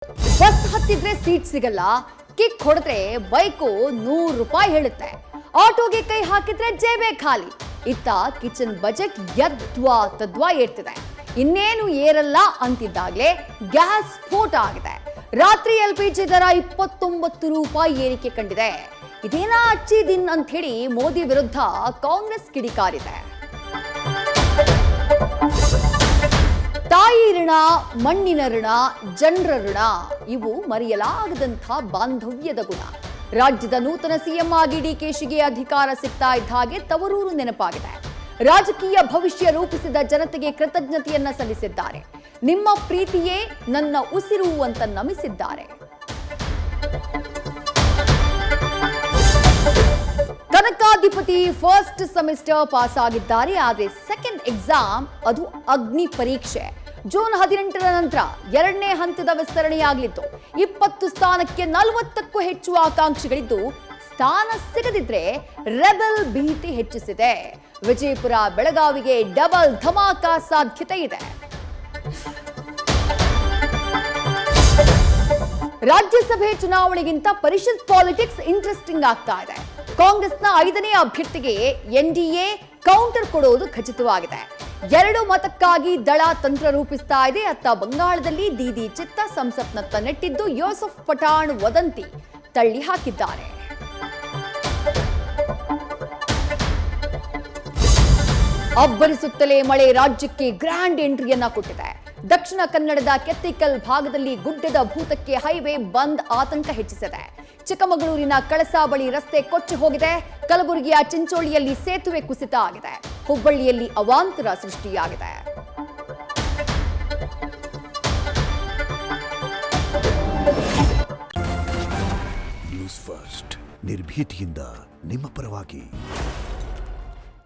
Bus ಹತ್ತಿದ್ರೆ seat ಸಿಗಲ್ಲ, kick ಹೊಡೆದ್ರೆ ಬೈಕು 100 ರೂಪಾಯಿ ಹೇಳುತ್ತೆ, ಆಟೋಗೆ ಕೈ ಹಾಕಿದ್ರೆ ಜೇಬೆ ಖಾಲಿ. ಇತ್ತ ಕಿಚನ್ ಬಜೆಟ್ ಯದ್ವಾ ತದ್ವಾ ಏರ್ತಿದೆ. ಇನ್ನೇನು ಏರಲ್ಲ ಅಂತಿದ್ದಾಗಲೇ ಗ್ಯಾಸ್ ಸ್ಫೋಟ ಆಗಿದೆ. ರಾತ್ರಿ LPG ದರ 29 ರೂಪಾಯಿ ಏರಿಕೆ ಕಂಡಿದೆ. ಇದೇನಾ ಅಚ್ಚಿ ದಿನ್ ಅಂತ ಹೇಳಿ ಮೋದಿ ವಿರುದ್ಧ ಕಾಂಗ್ರೆಸ್ ಕಿಡಿಕಾರಿದೆ. ತಾಯಿ ಋಣ, ಮಣ್ಣಿನ ಋಣ, ಜನರ ಋಣ ಇವು ಮರೆಯಲಾಗದಂಥ ಬಾಂಧವ್ಯದ ಗುಣ. ರಾಜ್ಯದ ನೂತನ ಸಿಎಂ ಆಗಿ ಡಿಕೆಶಿಗೆ ಅಧಿಕಾರ ಸಿಗ್ತಾ ಇದ್ದ ಹಾಗೆ ತವರೂರು ನೆನಪಾಗಿದೆ. ರಾಜಕೀಯ ಭವಿಷ್ಯ ರೂಪಿಸಿದ ಜನತೆಗೆ ಕೃತಜ್ಞತೆಯನ್ನ ಸಲ್ಲಿಸಿದ್ದಾರೆ. ನಿಮ್ಮ ಪ್ರೀತಿಯೇ ನನ್ನ ಉಸಿರು ಅಂತ ನಮಿಸಿದ್ದಾರೆ. ಕನಕಾಧಿಪತಿ ಫಸ್ಟ್ ಸೆಮಿಸ್ಟರ್ ಪಾಸ್ ಆಗಿದ್ದಾರೆ. ಆದರೆ ಸೆಕೆಂಡ್ ಎಕ್ಸಾಮ್ ಅದು ಅಗ್ನಿ ಪರೀಕ್ಷೆ. ಜೂನ್ 18ರ ನಂತರ 2ನೇ ಹಂತದ ವಿಸ್ತರಣೆಯಾಗಲಿದ್ದು 20 ಸ್ಥಾನಕ್ಕೆ 40ಕ್ಕೂ ಹೆಚ್ಚು ಆಕಾಂಕ್ಷಿಗಳಿದ್ದು ಸ್ಥಾನ ಸಿಗದಿದ್ರೆ ರೆಬೆಲ್ ಭೀತಿ ಹೆಚ್ಚಿಸಿದೆ. ವಿಜಯಪುರ ಬೆಳಗಾವಿಗೆ ಡಬಲ್ ಧಮಾಕ ಸಾಧ್ಯತೆ ಇದೆ. ರಾಜ್ಯಸಭೆ ಚುನಾವಣೆಗಿಂತ ಪರಿಷತ್ ಪಾಲಿಟಿಕ್ಸ್ ಇಂಟ್ರೆಸ್ಟಿಂಗ್ ಆಗ್ತಾ ಇದೆ. ಕಾಂಗ್ರೆಸ್ನ 5ನೇ ಅಭ್ಯರ್ಥಿಗೆ NDA ಕೌಂಟರ್ ಕೊಡೋದು ಖಚಿತವಾಗಿದೆ. 2 ಮತಕ್ಕಾಗಿ ದಳ ತಂತ್ರ ರೂಪಿಸ್ತಾ ಇದೆ. ಅತ್ತ ಬಂಗಾಳದಲ್ಲಿ ದೀದಿ ಚಿತ್ತ ಸಂಸತ್ನತ್ತ ನೆಟ್ಟಿದ್ದು ಯೋಸೆಫ್ ಪಠಾಣ್ ವದಂತಿ ತಳ್ಳಿ ಹಾಕಿದ್ದಾರೆ. ಅಬ್ಬರಿಸುತ್ತಲೇ ಮಳೆ ರಾಜ್ಯಕ್ಕೆ ಗ್ರ್ಯಾಂಡ್ ಎಂಟ್ರಿಯನ್ನ ಕೊಟ್ಟಿದೆ. ದಕ್ಷಿಣ ಕನ್ನಡದ ಕೆತ್ತಿಕಲ್ ಭಾಗದಲ್ಲಿ ಗುಡ್ಡದ ಭೂತಕ್ಕೆ ಹೈವೇ ಬಂದ್ ಆತಂಕ ಹೆಚ್ಚಿಸಿದೆ. ಚಿಕ್ಕಮಗಳೂರಿನ ಕಳಸಾ ಬಳಿ ರಸ್ತೆ ಕೊಚ್ಚಿ ಹೋಗಿದೆ. ಕಲಬುರಗಿಯ ಚಿಂಚೋಳಿಯಲ್ಲಿ ಸೇತುವೆ ಕುಸಿತ ಆಗಿದೆ. ಹುಬ್ಬಳ್ಳಿಯಲ್ಲಿ ಅವಾಂತರ ಸೃಷ್ಟಿಯಾಗಿದೆ. ನ್ಯೂಸ್ ಫಸ್ಟ್ ನಿರ್ಭೀತಿಯಿಂದ ನಿಮ್ಮ ಪರವಾಗಿ.